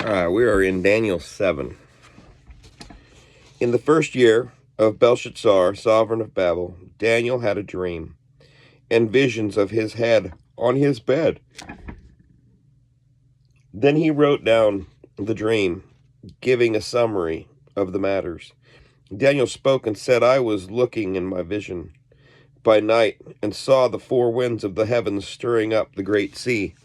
We are in Daniel 7. In the first year of Belshazzar, sovereign of Babel, Daniel had a dream and visions of his head on his bed. Then he wrote down the dream, giving a summary of the matters. Daniel spoke and said, I was looking in my vision by night and saw the four winds of the heavens stirring up the great sea.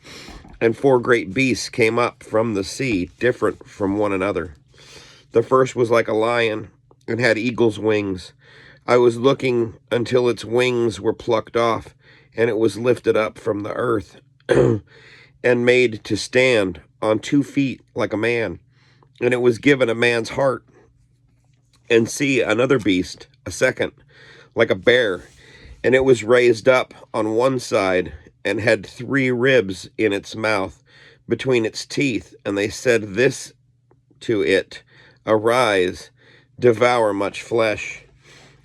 And four great beasts came up from the sea, different from one another. The first was like a lion and had eagle's wings. I was looking until its wings were plucked off, and it was lifted up from the earth and made to stand on 2 feet like a man. And it was given a man's heart. And see, another beast, a second, like a bear, and it was raised up on one side and had 3 ribs in its mouth between its teeth. And they said this to it, Arise, devour much flesh.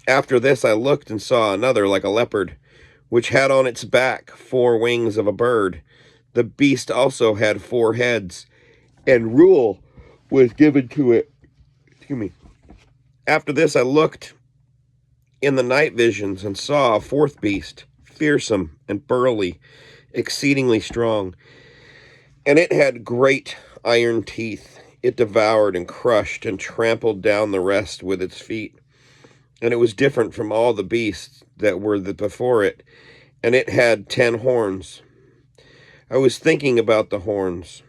After this I looked and saw another like a leopard, which had on its back 4 wings of a bird. The beast also had 4 heads, and rule was given to it. After this I looked in the night visions and saw a 4th beast, fearsome and burly, exceedingly strong. And it had great iron teeth. It devoured and crushed and trampled down the rest with its feet. And it was different from all the beasts that were before it. And it had 10 horns. I was thinking about the horns,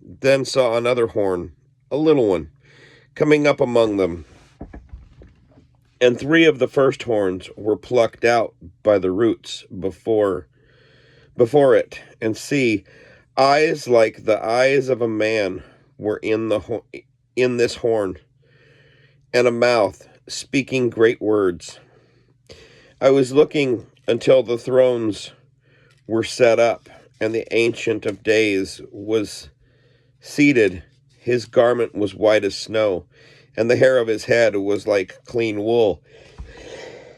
then saw another horn, a little one, coming up among them. And 3 of the first horns were plucked out by the roots before it. And see, eyes like the eyes of a man were in this horn, and a mouth speaking great words. I was looking until the thrones were set up, and the Ancient of Days was seated. His garment was white as snow, and the hair of his head was like clean wool.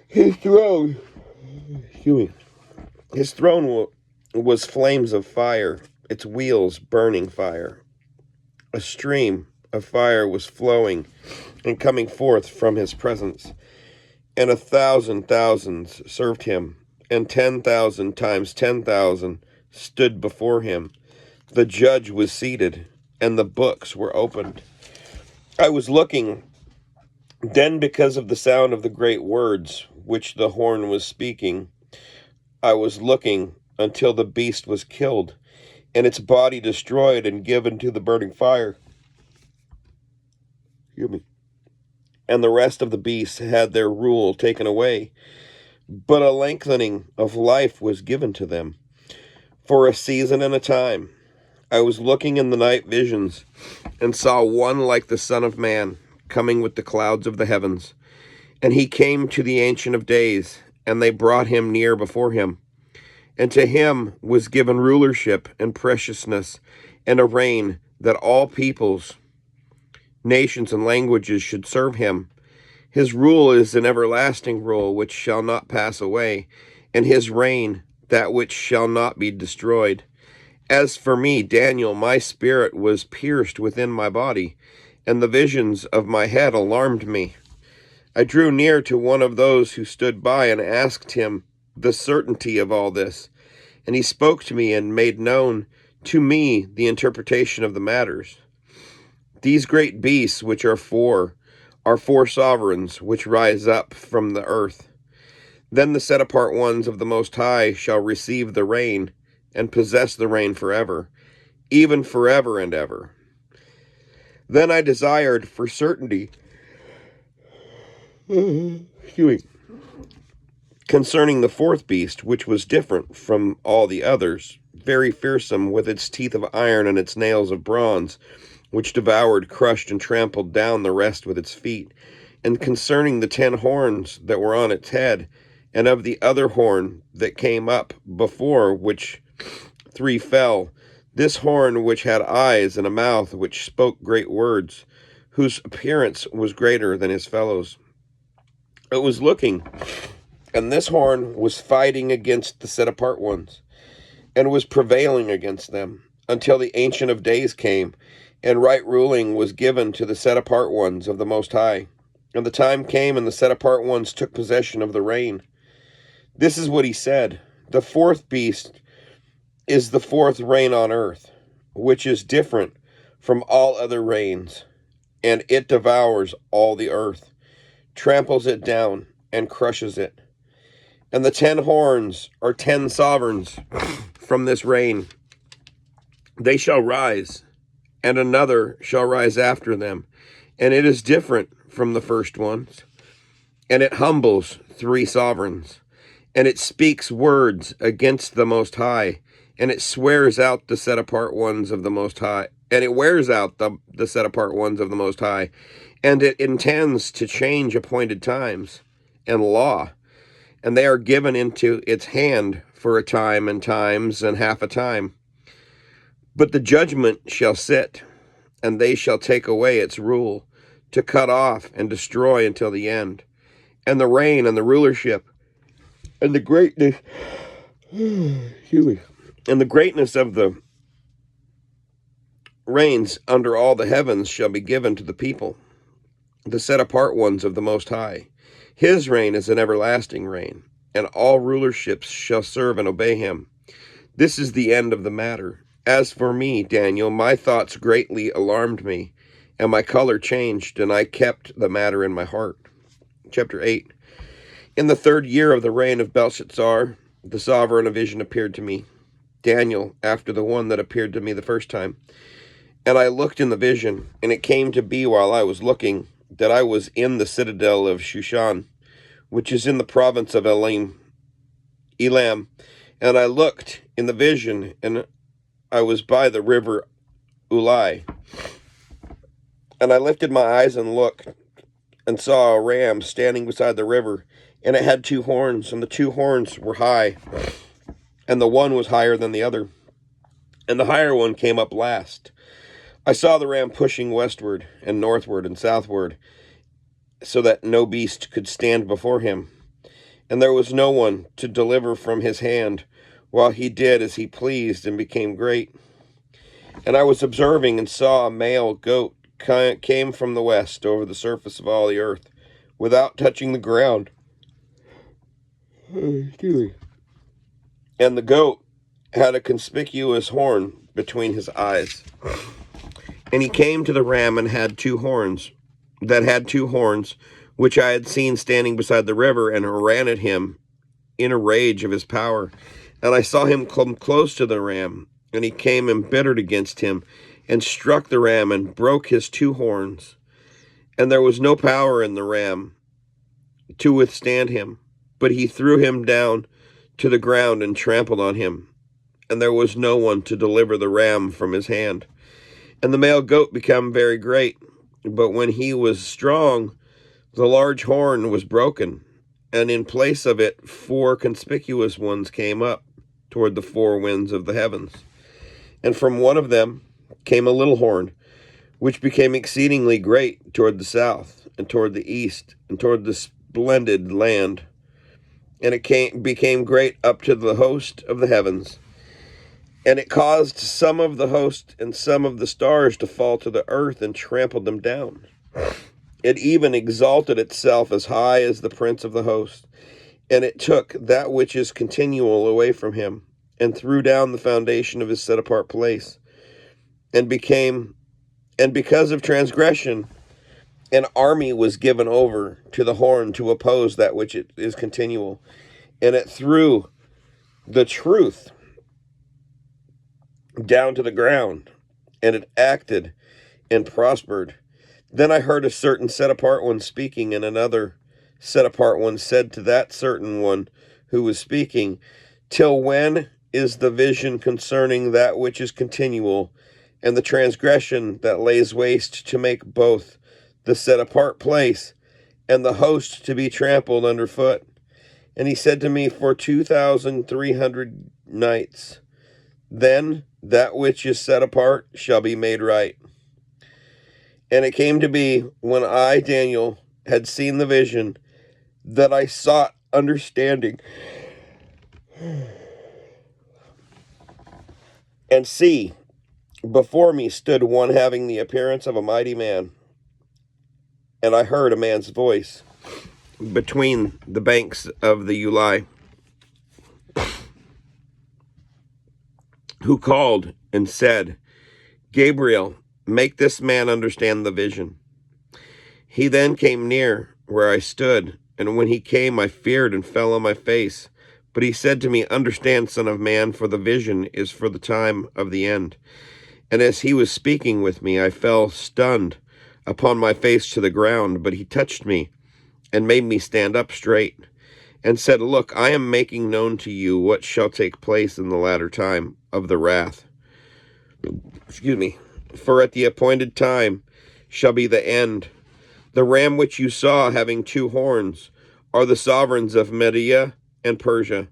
His throne was flames of fire, its wheels burning fire. A stream of fire was flowing and coming forth from his presence, and 1,000 thousands served him, and 10,000 times 10,000 stood before him. The judge was seated, and the books were opened. I was looking, then because of the sound of the great words which the horn was speaking, I was looking until the beast was killed, and its body destroyed and given to the burning fire. And the rest of the beasts had their rule taken away, but a lengthening of life was given to them for a season and a time. I was looking in the night visions and saw one like the Son of Man coming with the clouds of the heavens. And he came to the Ancient of Days, and they brought him near before him. And to him was given rulership and preciousness and a reign, that all peoples, nations, and languages should serve him. His rule is an everlasting rule which shall not pass away, and his reign that which shall not be destroyed. As for me, Daniel, my spirit was pierced within my body, and the visions of my head alarmed me. I drew near to one of those who stood by and asked him the certainty of all this. And he spoke to me and made known to me the interpretation of the matters. These great beasts, which are 4 sovereigns, which rise up from the earth. Then the set apart ones of the Most High shall receive the reign, and possess the reign forever, even forever and ever. Then I desired for certainty concerning the 4th beast, which was different from all the others, very fearsome, with its teeth of iron and its nails of bronze, which devoured, crushed, and trampled down the rest with its feet. And concerning the 10 horns that were on its head, and of the other horn that came up before, which 3 fell, this horn which had eyes and a mouth which spoke great words, whose appearance was greater than his fellows. It was looking, and this horn was fighting against the set apart ones, and was prevailing against them, until the Ancient of Days came, and right ruling was given to the set-apart ones of the Most High. And the time came, and the set-apart ones took possession of the reign. This is what he said. The fourth beast is the fourth reign on earth, which is different from all other reigns, and it devours all the earth, tramples it down, and crushes it. And the 10 horns are 10 sovereigns from this reign. They shall rise, and another shall rise after them, and it is different from the first ones. And it humbles 3 sovereigns, and it speaks words against the Most High, and it swears out the set-apart ones of the Most High, and it wears out the set-apart ones of the Most High, and it intends to change appointed times and law, and they are given into its hand for a time and times and half a time. But the judgment shall sit, and they shall take away its rule, to cut off and destroy until the end. And the reign and the rulership and the greatness and the greatness of the reigns under all the heavens shall be given to the people, the set-apart ones of the Most High. His reign is an everlasting reign, and all rulerships shall serve and obey him. This is the end of the matter. As for me, Daniel, my thoughts greatly alarmed me, and my color changed, and I kept the matter in my heart. Chapter 8. In the 3rd year of the reign of Belshazzar, the sovereign, a vision appeared to me, Daniel, after the one that appeared to me the first time. And I looked in the vision, and it came to be while I was looking, that I was in the citadel of Shushan, which is in the province of Elam. And I looked in the vision, and I was by the river Ulai. And I lifted my eyes and looked, and saw a ram standing beside the river, and it had 2 horns, and the 2 horns were high, and the one was higher than the other, and the higher one came up last. I saw the ram pushing westward and northward and southward, so that no beast could stand before him, and there was no one to deliver from his hand, while he did as he pleased and became great. And I was observing and saw a male goat came from the west over the surface of all the earth, without touching the ground. And the goat had a conspicuous horn between his eyes. And he came to the ram and had 2 horns, which I had seen standing beside the river, and ran at him in a rage of his power. And I saw him come close to the ram, and he came embittered against him, and struck the ram, and broke his 2 horns. And there was no power in the ram to withstand him, but he threw him down to the ground and trampled on him. And there was no one to deliver the ram from his hand. And the male goat became very great, but when he was strong, the large horn was broken, and in place of it 4 conspicuous ones came up toward the 4 winds of the heavens. And from one of them came a little horn, which became exceedingly great toward the south, and toward the east, and toward the splendid land. And it became great up to the host of the heavens. And it caused some of the host and some of the stars to fall to the earth and trampled them down. It even exalted itself as high as the prince of the host. And it took that which is continual away from him, and threw down the foundation of his set-apart place. And because of transgression, an army was given over to the horn to oppose that which is continual. And it threw the truth down to the ground, and it acted and prospered. Then I heard a certain set-apart one speaking, and another set-apart one said to that certain one who was speaking, "Till when is the vision concerning that which is continual, and the transgression that lays waste to make both the set-apart place and the host to be trampled underfoot?" And he said to me, "For 2,300 nights, then that which is set apart shall be made right." And it came to be, when I, Daniel, had seen the vision, that I sought understanding. And see, Before me stood one having the appearance of a mighty man, and I heard a man's voice between the banks of the Ulai, who called and said, Gabriel, make this man understand the vision. He then came near where I stood, and when he came, I feared and fell on my face. But he said to me, Understand, son of man, for the vision is for the time of the end. And as he was speaking with me, I fell stunned upon my face to the ground, but he touched me and made me stand up straight, and said, Look, I am making known to you what shall take place in the latter time of the wrath. For at the appointed time shall be the end. The ram which you saw having 2 horns are the sovereigns of Media and Persia,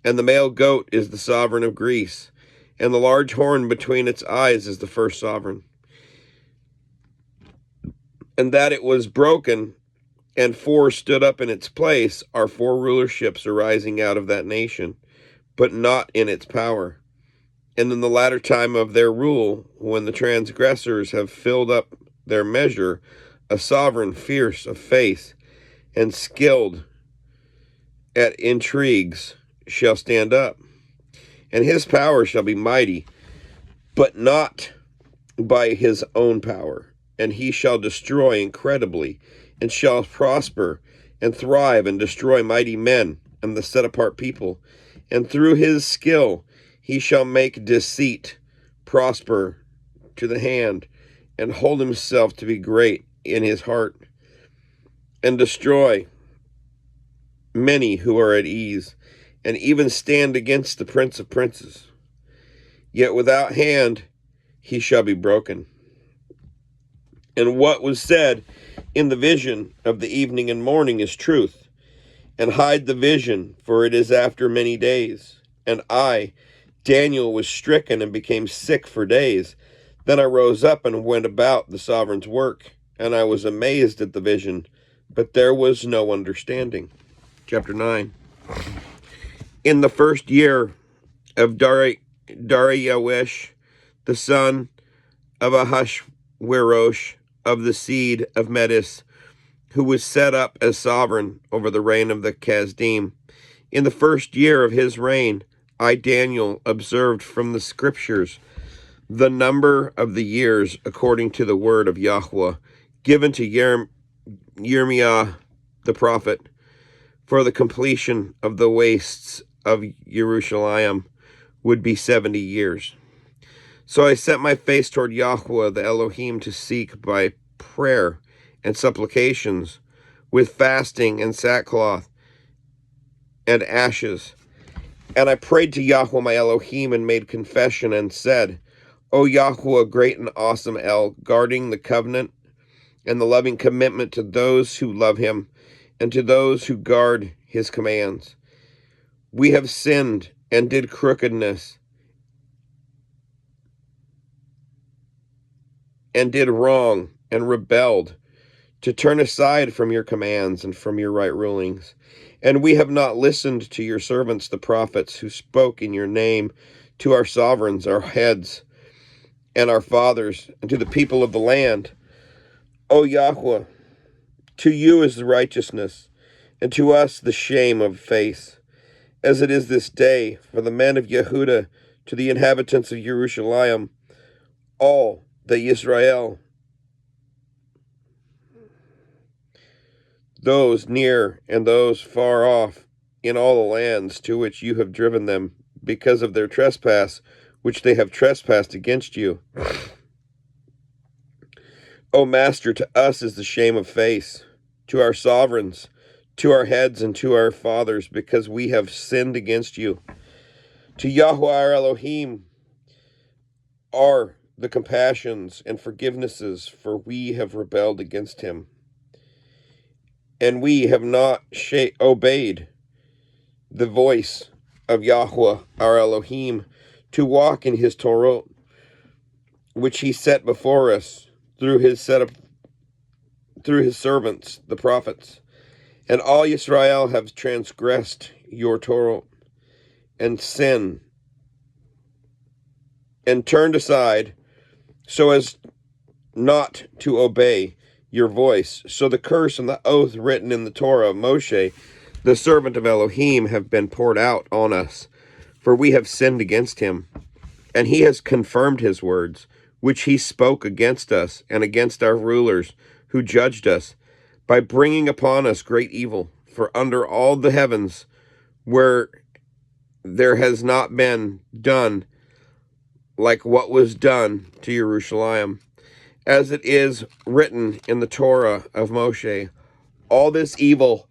and the male goat is the sovereign of Greece, and the large horn between its eyes is the first sovereign. And that it was broken, and 4 stood up in its place, are 4 rulerships arising out of that nation, but not in its power. And in the latter time of their rule, when the transgressors have filled up their measure, a sovereign fierce of face and skilled at intrigues shall stand up, and his power shall be mighty, but not by his own power. And he shall destroy incredibly, and shall prosper and thrive and destroy mighty men and the set apart people. And through his skill he shall make deceit prosper to the hand, and hold himself to be great in his heart, and destroy many who are at ease, and even stand against the Prince of Princes. Yet without hand he shall be broken. And what was said in the vision of the evening and morning is truth. And hide the vision, for it is after many days. And I, Daniel, was stricken and became sick for days. Then I rose up and went about the sovereign's work, and I was amazed at the vision, but there was no understanding. Chapter 9. In the first year of Dariawish, the son of Ahasuerus, of the seed of Medes, who was set up as sovereign over the reign of the Chasdim. In the first year of his reign, I, Daniel, observed from the scriptures the number of the years according to the word of Yahweh, given to Yirmiah the prophet, for the completion of the wastes of Jerusalem would be 70 years. So I set my face toward Yahweh the Elohim to seek by prayer and supplications, with fasting and sackcloth and ashes. And I prayed to Yahweh my Elohim and made confession and said, O Yahweh, great and awesome El, guarding the covenant and the loving commitment to those who love him and to those who guard his commands. We have sinned and did crookedness and did wrong and rebelled to turn aside from your commands and from your right rulings. And we have not listened to your servants, the prophets, who spoke in your name to our sovereigns, our heads, and our fathers, and to the people of the land. O Yahweh, to you is the righteousness, and to us the shame of face, as it is this day for the men of Yehudah, to the inhabitants of Jerusalem, all the Israel, those near and those far off, in all the lands to which you have driven them, because of their trespass, which they have trespassed against you. O Master, to us is the shame of face, to our sovereigns, to our heads, and to our fathers, because we have sinned against you. To Yahweh our Elohim are the compassions and forgivenesses, for we have rebelled against him. And we have not obeyed the voice of Yahweh our Elohim to walk in his Torah, which he set before us through his servants, the prophets. And all Israel have transgressed your Torah and sinned and turned aside so as not to obey your voice. So the curse and the oath written in the Torah of Moshe, the servant of Elohim, have been poured out on us, for we have sinned against him. And he has confirmed his words, which he spoke against us and against our rulers who judged us, by bringing upon us great evil. For under all the heavens, where there has not been done like what was done to Jerusalem, as it is written in the Torah of Moshe, all this evil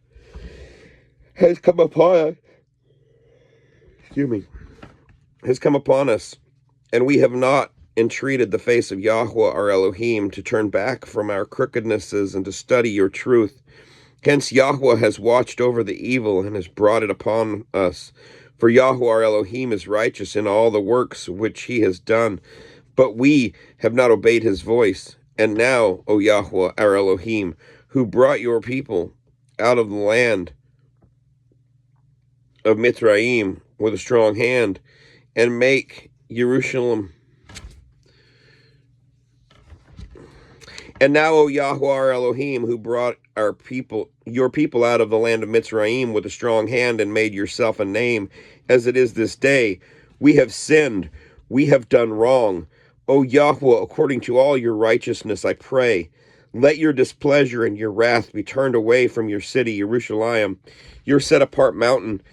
has come upon us, and we have not entreated the face of Yahweh our Elohim to turn back from our crookednesses and to study your truth. Hence Yahweh has watched over the evil and has brought it upon us. For Yahweh our Elohim is righteous in all the works which he has done, but we have not obeyed his voice. And now, O Yahweh our Elohim, who brought your people out of the land of Mitzrayim with a strong hand, and make Jerusalem. And now, O Yahweh our Elohim, who brought your people out of the land of Mitzrayim with a strong hand, and made yourself a name, as it is this day, we have sinned, we have done wrong. O Yahweh, according to all your righteousness, I pray, let your displeasure and your wrath be turned away from your city, Jerusalem, your set-apart mountain.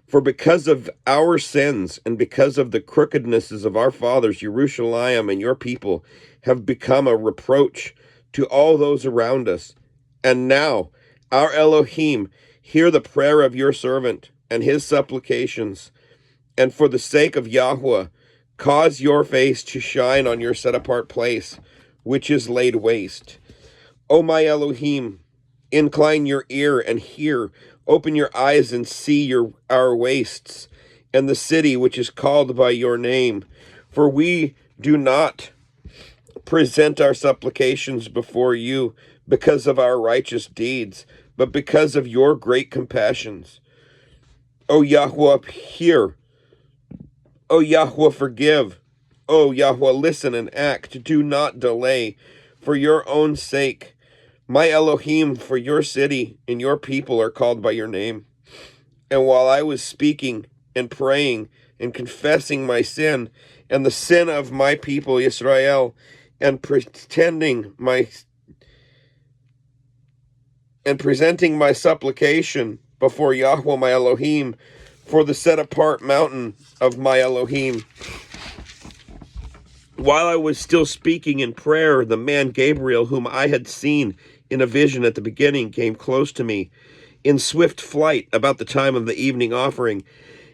For because of our sins and because of the crookednesses of our fathers, Jerusalem and your people have become a reproach to all those around us. And now, our Elohim, hear the prayer of your servant and his supplications, and for the sake of Yahweh, cause your face to shine on your set-apart place, which is laid waste. O my Elohim, incline your ear and hear. Open your eyes and see our wastes, and the city which is called by your name. For we do not present our supplications before you because of our righteous deeds, but because of your great compassions. O Yahweh, hear. O Yahweh, forgive. O Yahweh, listen and act. Do not delay. For your own sake, my Elohim, for your city and your people are called by your name. And while I was speaking and praying and confessing my sin and the sin of my people Israel, and presenting my supplication before Yahweh my Elohim, for the set-apart mountain of my Elohim. While I was still speaking in prayer, the man Gabriel, whom I had seen in a vision at the beginning, came close to me in swift flight about the time of the evening offering.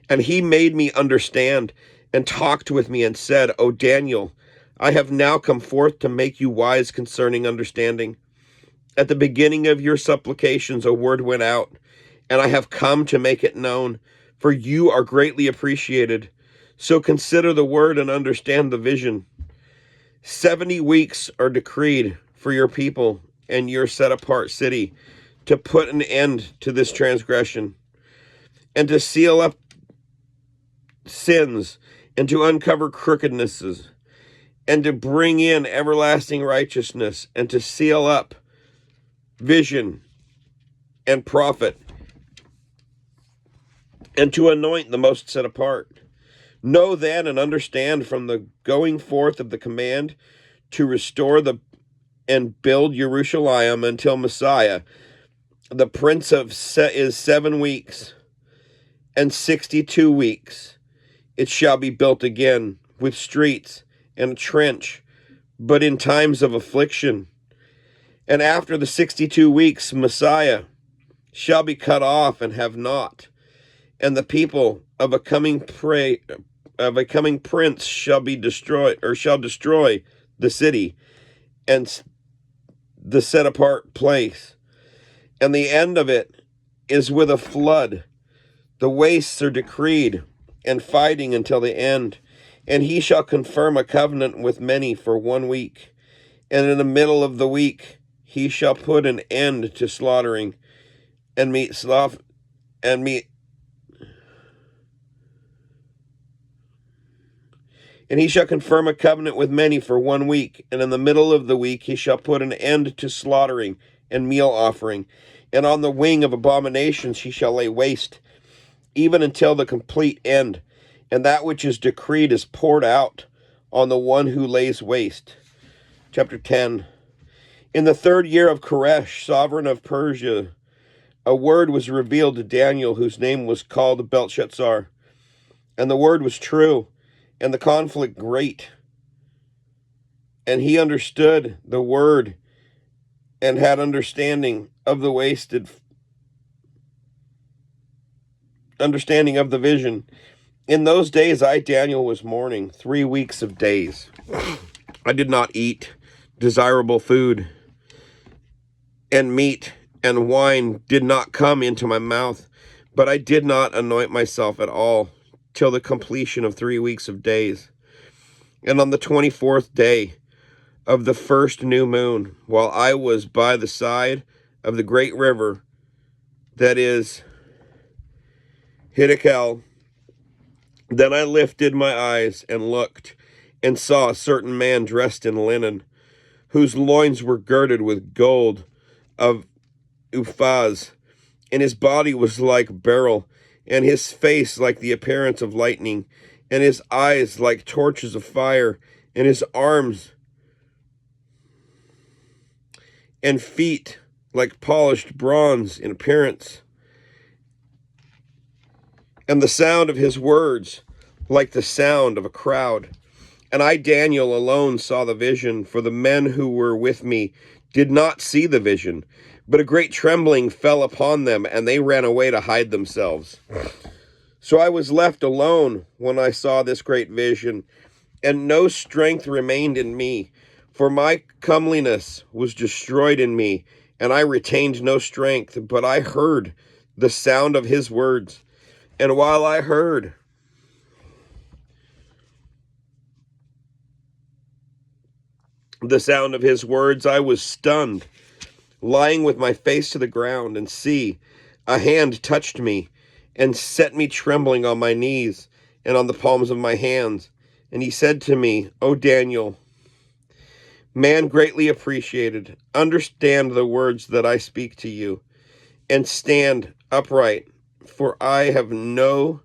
And he made me understand and talked with me and said, O Daniel, I have now come forth to make you wise concerning understanding. At the beginning of your supplications a word went out, and I have come to make it known, for you are greatly appreciated. So consider the word and understand the vision. 70 weeks are decreed for your people and your set-apart city to put an end to this transgression, and to seal up sins, and to uncover crookednesses, and to bring in everlasting righteousness, and to seal up vision and prophet, and to anoint the most set apart. Know then and understand from the going forth of the command to restore and build Jerusalem until Messiah, the Prince of is 7 weeks and 62 weeks. It shall be built again with streets and a trench, but in times of affliction. And after the 62 weeks, Messiah shall be cut off and have not, and the people of a coming prince shall be destroyed, or shall destroy the city and the set apart place. And the end of it is with a flood. The wastes are decreed, and fighting until the end. And he shall confirm a covenant with many for 1 week. And in the middle of the week he shall put an end to slaughtering, and And he shall confirm a covenant with many for 1 week, and in the middle of the week he shall put an end to slaughtering and meal offering, and on the wing of abominations he shall lay waste, even until the complete end, and that which is decreed is poured out on the one who lays waste. Chapter 10. In the 3rd year of Koresh, sovereign of Persia, a word was revealed to Daniel, whose name was called Belshazzar. And the word was true, and the conflict great. And he understood the word and had understanding of the vision. In those days I, Daniel, was mourning 3 weeks of days. I did not eat desirable food, and meat and wine did not come into my mouth, but I did not anoint myself at all till the completion of 3 weeks of days. And on the 24th day of the first new moon, while I was by the side of the great river that is Hiddekel, then I lifted my eyes and looked, and saw a certain man dressed in linen, whose loins were girded with gold of Uphaz, and his body was like beryl, and his face like the appearance of lightning, and his eyes like torches of fire, and his arms and feet like polished bronze in appearance, and the sound of his words like the sound of a crowd. And I, Daniel, alone saw the vision, for the men who were with me did not see the vision. But a great trembling fell upon them, and they ran away to hide themselves. So I was left alone when I saw this great vision, and no strength remained in me, for my comeliness was destroyed in me, and I retained no strength. But I heard the sound of his words, and while I heard the sound of his words, I was stunned, lying with my face to the ground, and see, a hand touched me and set me trembling on my knees and on the palms of my hands. And he said to me, O Daniel, man greatly appreciated, understand the words that I speak to you, and stand upright, for I have now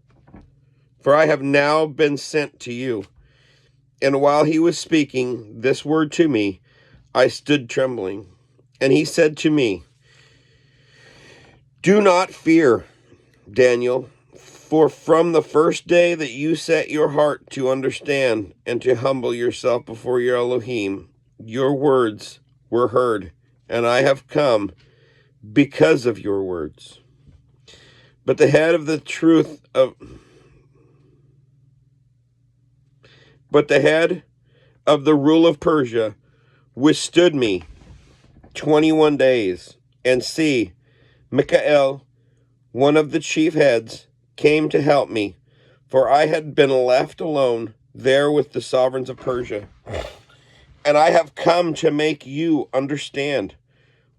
been sent to you. And while he was speaking this word to me, I stood trembling. And he said to me, do not fear, Daniel, for from the first day that you set your heart to understand and to humble yourself before your Elohim, your words were heard, and I have come because of your words. But the head of the rule of Persia withstood me 21 days, and see, Michael, one of the chief heads, came to help me, for I had been left alone there with the sovereigns of Persia. And I have come to make you understand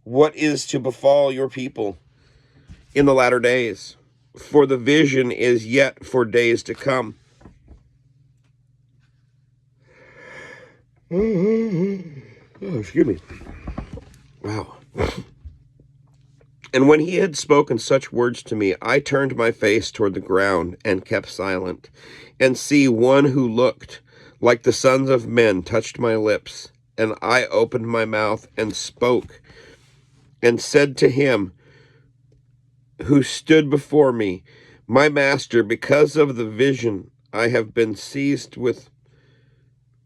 what is to befall your people in the latter days, for the vision is yet for days to come. Oh, excuse me. Wow. And when he had spoken such words to me, I turned my face toward the ground and kept silent. And see, one who looked like the sons of men touched my lips, and I opened my mouth and spoke, and said to him who stood before me, my master, because of the vision I have been seized with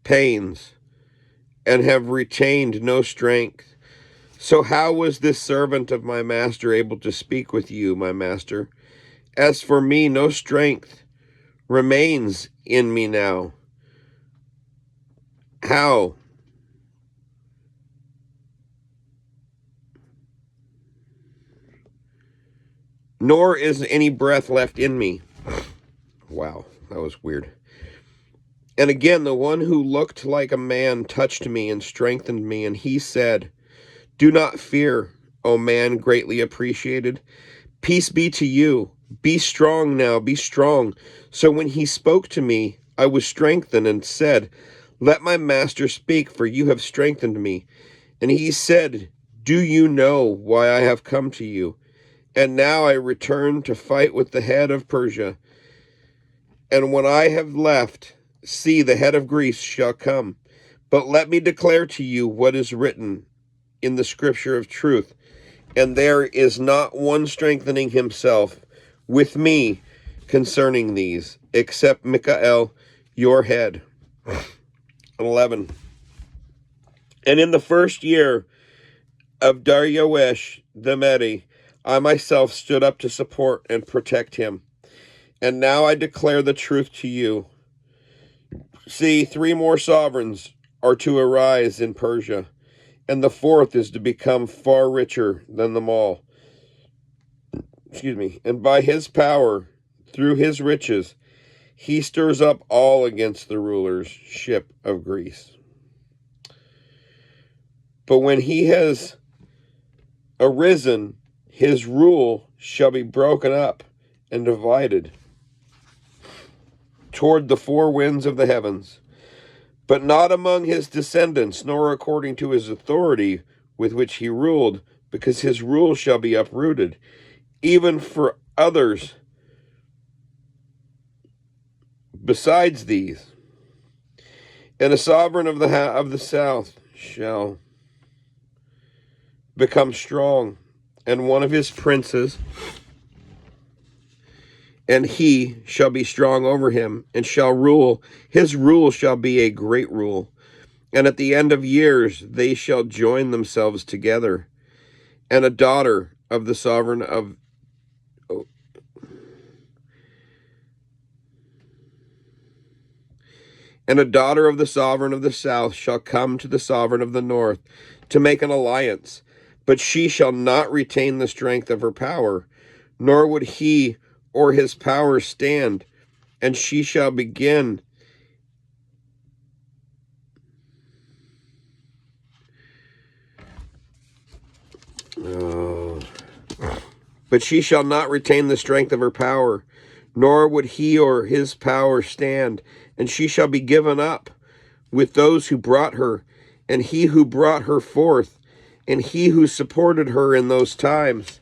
pains, and have retained no strength. So how was this servant of my master able to speak with you, my master? As for me, no strength remains in me now. How? Nor is any breath left in me. Wow, that was weird. And again, the one who looked like a man touched me and strengthened me, and he said, do not fear, O man greatly appreciated. Peace be to you. Be strong now, be strong. So when he spoke to me, I was strengthened and said, let my master speak, for you have strengthened me. And he said, do you know why I have come to you? And now I return to fight with the head of Persia. And when I have left, see, the head of Greece shall come. But let me declare to you what is written in the scripture of truth. And there is not one strengthening himself with me concerning these, except Michael, your head. 11. And in the first year of Darius the Mede, I myself stood up to support and protect him. And now I declare the truth to you. See, 3 more sovereigns are to arise in Persia, and the 4th is to become far richer than them all. And by his power, through his riches, he stirs up all against the rulership of Greece. But when he has arisen, his rule shall be broken up and divided toward the 4 winds of the heavens, but not among his descendants, nor according to his authority with which he ruled, because his rule shall be uprooted, even for others besides these. And a sovereign of the south shall become strong, and one of his princes, and he shall be strong over him, and shall rule. His rule shall be a great rule. And at the end of years they shall join themselves together. And a daughter of the sovereign of And a daughter of the sovereign of the south shall come to the sovereign of the north to make an alliance. But she shall not retain the strength of her power, nor would he or his power stand. And she shall begin But she shall not retain the strength of her power, nor would he or his power stand. And she shall be given up with those who brought her, and he who brought her forth, and he who supported her in those times.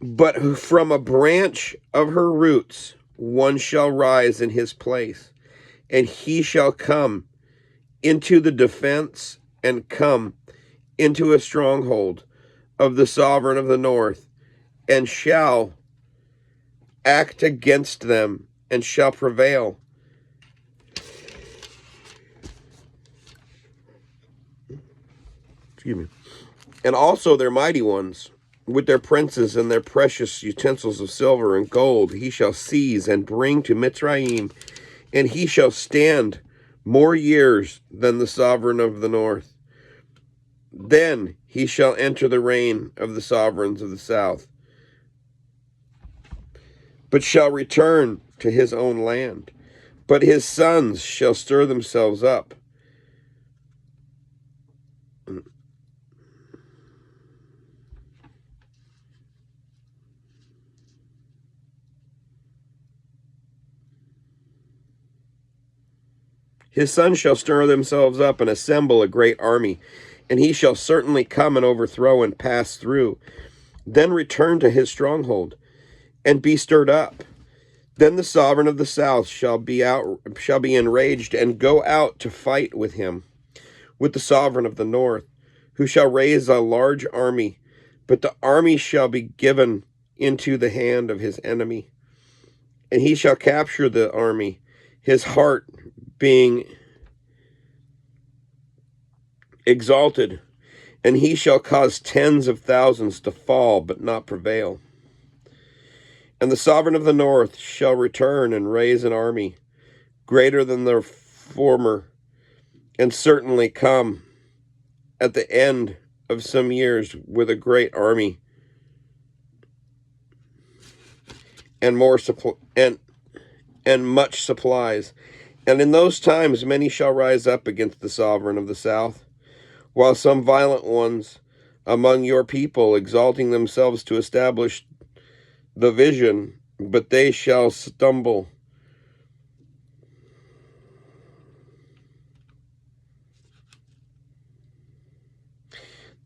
But from a branch of her roots one shall rise in his place, and he shall come into the defense and come into a stronghold of the sovereign of the north, and shall act against them, and shall prevail. And also their mighty ones, with their princes and their precious utensils of silver and gold, he shall seize and bring to Mitzrayim, and he shall stand more years than the sovereign of the north. Then he shall enter the reign of the sovereigns of the south, but shall return to his own land. But his sons shall stir themselves up. His sons shall stir themselves up and assemble a great army, and he shall certainly come and overthrow and pass through, then return to his stronghold, and be stirred up. Then the sovereign of the south shall be enraged, and go out to fight with him, with the sovereign of the north, who shall raise a large army, but the army shall be given into the hand of his enemy, and he shall capture the army, his heart being exalted, and he shall cause tens of thousands to fall, but not prevail. And the sovereign of the north shall return and raise an army greater than the former, and certainly come at the end of some years with a great army and much supplies. And in those times many shall rise up against the sovereign of the south, while some violent ones among your people, exalting themselves to establish the vision, but they shall stumble.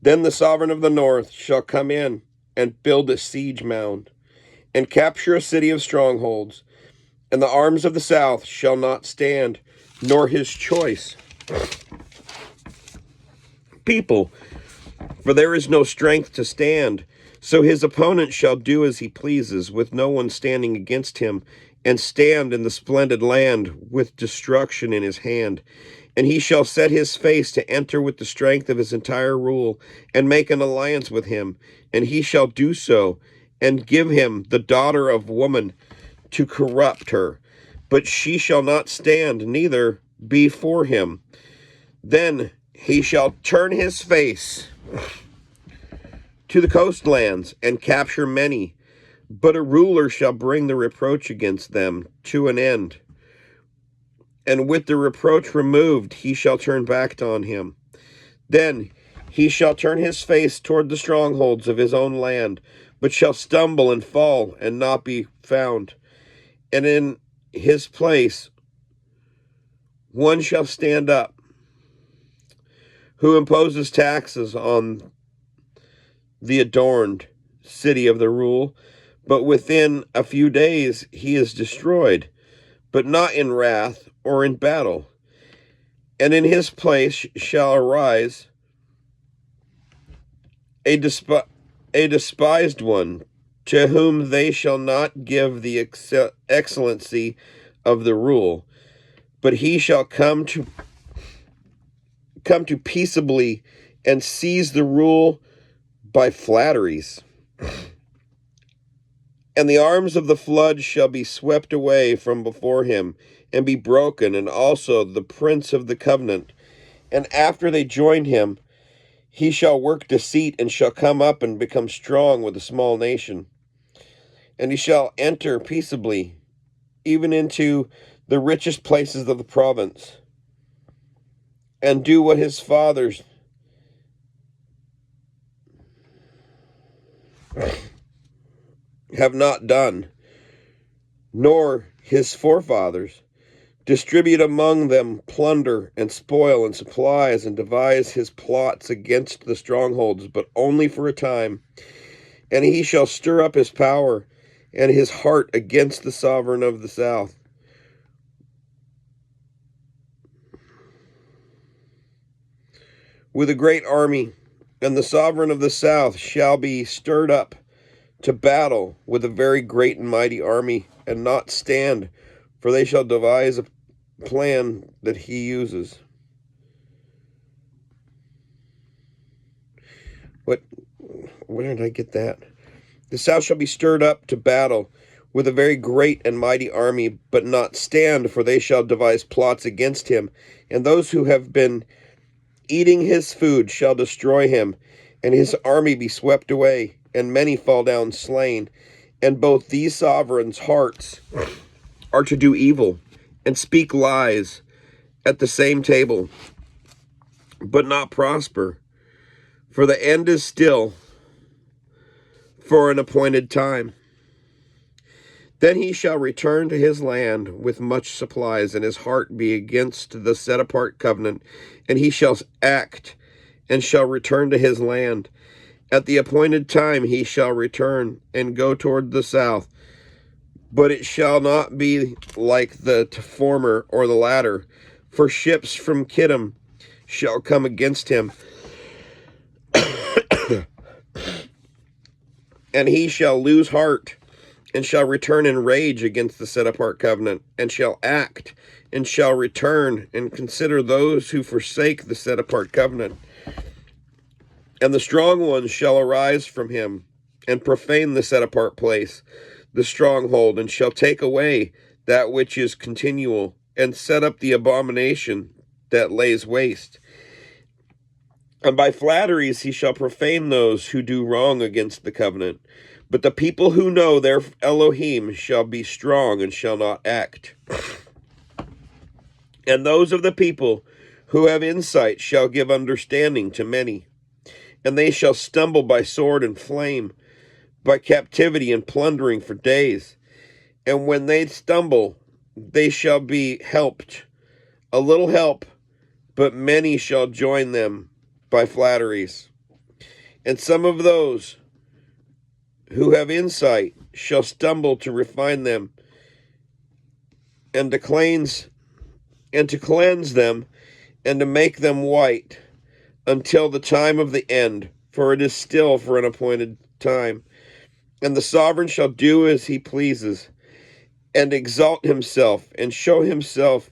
Then the sovereign of the north shall come in and build a siege mound, and capture a city of strongholds, and the arms of the south shall not stand, nor his choice people, for there is no strength to stand. So his opponent shall do as he pleases, with no one standing against him, and stand in the splendid land with destruction in his hand. And he shall set his face to enter with the strength of his entire rule, and make an alliance with him. And he shall do so, and give him the daughter of woman to corrupt her. But she shall not stand, neither be for him. Then he shall turn his face to the coastlands and capture many, but a ruler shall bring the reproach against them to an end. And with the reproach removed, he shall turn back on him. Then he shall turn his face toward the strongholds of his own land, but shall stumble and fall and not be found. And in his place one shall stand up, who imposes taxes on the adorned city of the rule, but within a few days he is destroyed, but not in wrath or in battle. And in his place shall arise a despised one, to whom they shall not give the excellency of the rule, but he shall come to peaceably and seize the rule by flatteries. And the arms of the flood shall be swept away from before him, and be broken, and also the prince of the covenant. And after they join him, he shall work deceit, and shall come up and become strong with a small nation. And he shall enter peaceably, even into the richest places of the province, and do what his fathers have not done, nor his forefathers, distribute among them plunder and spoil and supplies, and devise his plots against the strongholds, but only for a time. And he shall stir up his power and his heart against the sovereign of the south. With a great army, and the sovereign of the south shall be stirred up to battle with a very great and mighty army, and not stand, for they shall devise a plan that he uses. Where did I get that? The south shall be stirred up to battle with a very great and mighty army, but not stand, for they shall devise plots against him, and those who have been eating his food shall destroy him, and his army be swept away, and many fall down slain. And both these sovereigns' hearts are to do evil, and speak lies at the same table, but not prosper. For the end is still for an appointed time. Then he shall return to his land with much supplies, and his heart be against the set apart covenant, and he shall act, and shall return to his land. At the appointed time he shall return, and go toward the south. But it shall not be like the former or the latter, for ships from Kittim shall come against him, and he shall lose heart, and shall return in rage against the set apart covenant, and shall act, and shall return, and consider those who forsake the set apart covenant. And the strong ones shall arise from him, and profane the set apart place, the stronghold, and shall take away that which is continual, and set up the abomination that lays waste. And by flatteries he shall profane those who do wrong against the covenant. But the people who know their Elohim shall be strong and shall not act. And those of the people who have insight shall give understanding to many. And they shall stumble by sword and flame, by captivity and plundering for days. And when they stumble, they shall be helped. A little help, but many shall join them by flatteries. And some of those who have insight shall stumble to refine them, and to cleanse them, and to make them white until the time of the end, for it is still for an appointed time. And the sovereign shall do as he pleases, and exalt himself, and show himself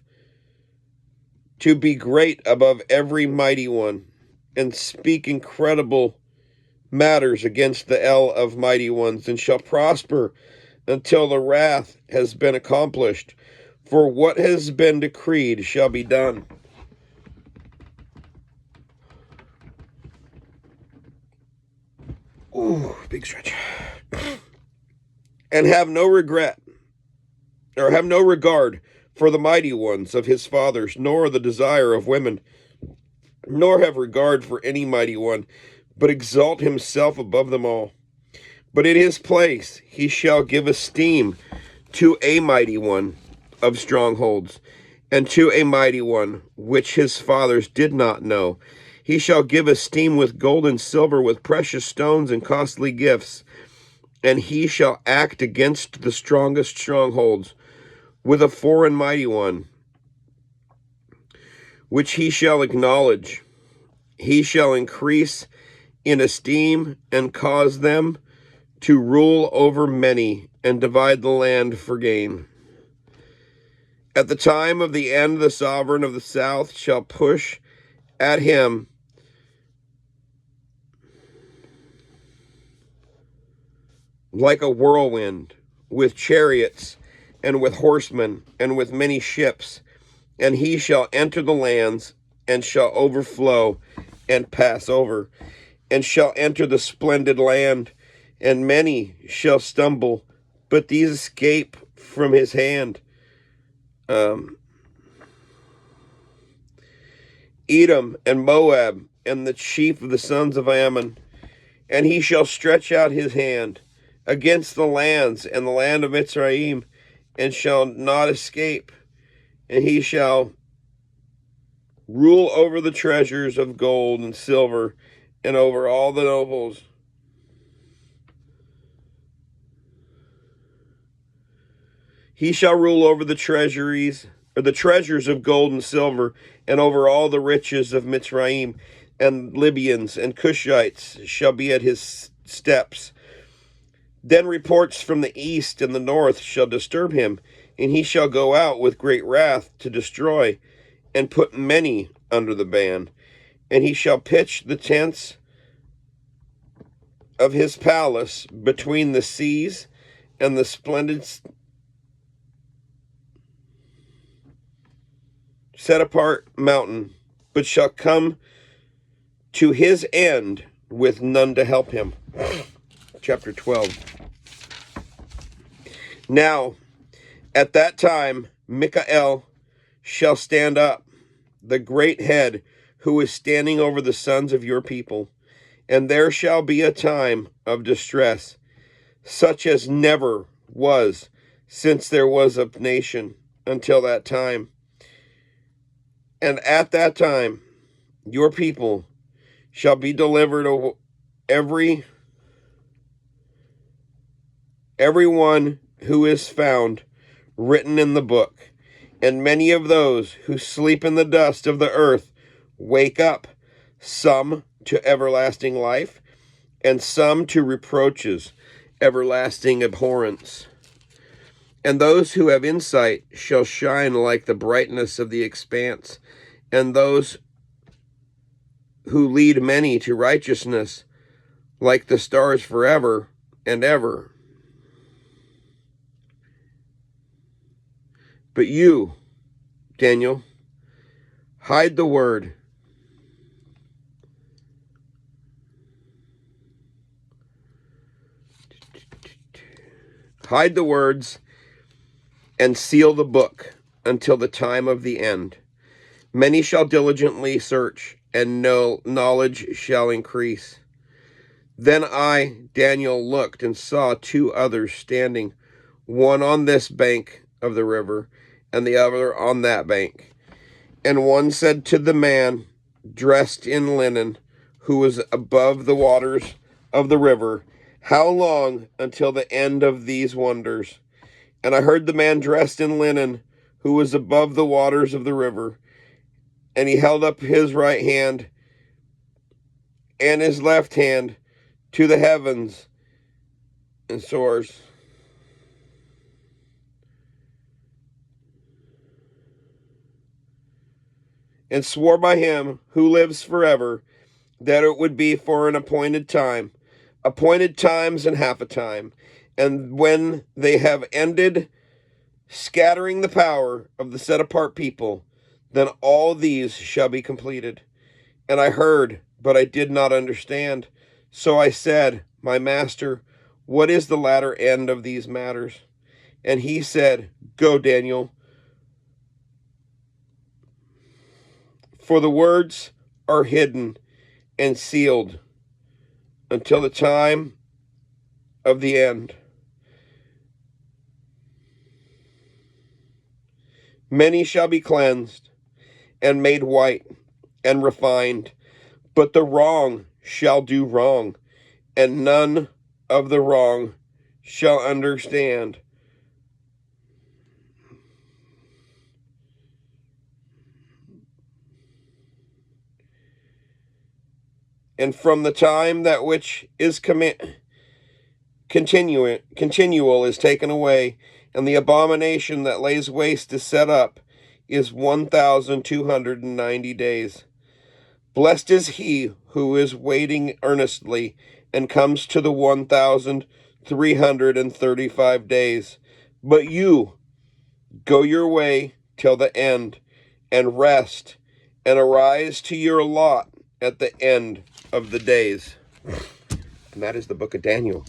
to be great above every mighty one, and speak incredible matters against the of mighty ones, and shall prosper until the wrath has been accomplished. For what has been decreed shall be done. Ooh, big stretch. And have no regret, or have no regard for the mighty ones of his fathers, nor the desire of women, nor have regard for any mighty one, but exalt himself above them all. But in his place he shall give esteem to a mighty one of strongholds, and to a mighty one which his fathers did not know. He shall give esteem with gold and silver, with precious stones and costly gifts. And he shall act against the strongest strongholds with a foreign mighty one, which he shall acknowledge. He shall increase in esteem, and cause them to rule over many, and divide the land for gain. At the time of the end, the sovereign of the south shall push at him like a whirlwind, with chariots, and with horsemen, and with many ships. And he shall enter the lands, and shall overflow, and pass over, and shall enter the splendid land, and many shall stumble, but these escape from his hand. Edom and Moab, and the chief of the sons of Ammon. And he shall stretch out his hand against the lands and the land of Mitzrayim, and shall not escape. And he shall rule over the treasures of gold and silver, and over all the nobles. He shall rule over the treasuries, or the treasures of gold and silver, and over all the riches of Mitzrayim, and Libyans and Cushites shall be at his steps. Then reports from the east and the north shall disturb him, and he shall go out with great wrath to destroy, and put many under the ban. And he shall pitch the tents of his palace between the seas and the splendid set apart mountain, but shall come to his end with none to help him. Chapter 12. Now, at that time, Michael shall stand up, the great head, who is standing over the sons of your people. And there shall be a time of distress, such as never was since there was a nation until that time. And at that time, your people shall be delivered over every one who is found written in the book. And many of those who sleep in the dust of the earth wake up, some to everlasting life, and some to reproaches, everlasting abhorrence. And those who have insight shall shine like the brightness of the expanse, and those who lead many to righteousness like the stars forever and ever. But you, Daniel, hide the word. Hide the words and seal the book until the time of the end. Many shall diligently search, and knowledge shall increase. Then I, Daniel, looked and saw two others standing, one on this bank of the river, and the other on that bank. And one said to the man dressed in linen, who was above the waters of the river, how long until the end of these wonders? And I heard the man dressed in linen, who was above the waters of the river, and he held up his right hand and his left hand to the heavens and soars. And swore by him who lives forever that it would be for an appointed times and half a time. And when they have ended scattering the power of the set apart people, then all these shall be completed. And I heard, but I did not understand. So I said, my master, what is the latter end of these matters? And he said, go, Daniel, for the words are hidden and sealed until the time of the end. Many shall be cleansed and made white and refined, but the wrong shall do wrong, and none of the wrong shall understand. And from the time that which is continual is taken away, and the abomination that lays waste is set up, is 1,290 days. Blessed is he who is waiting earnestly and comes to the 1,335 days. But you, go your way till the end, and rest, and arise to your lot at the end of the days. And that is the book of Daniel.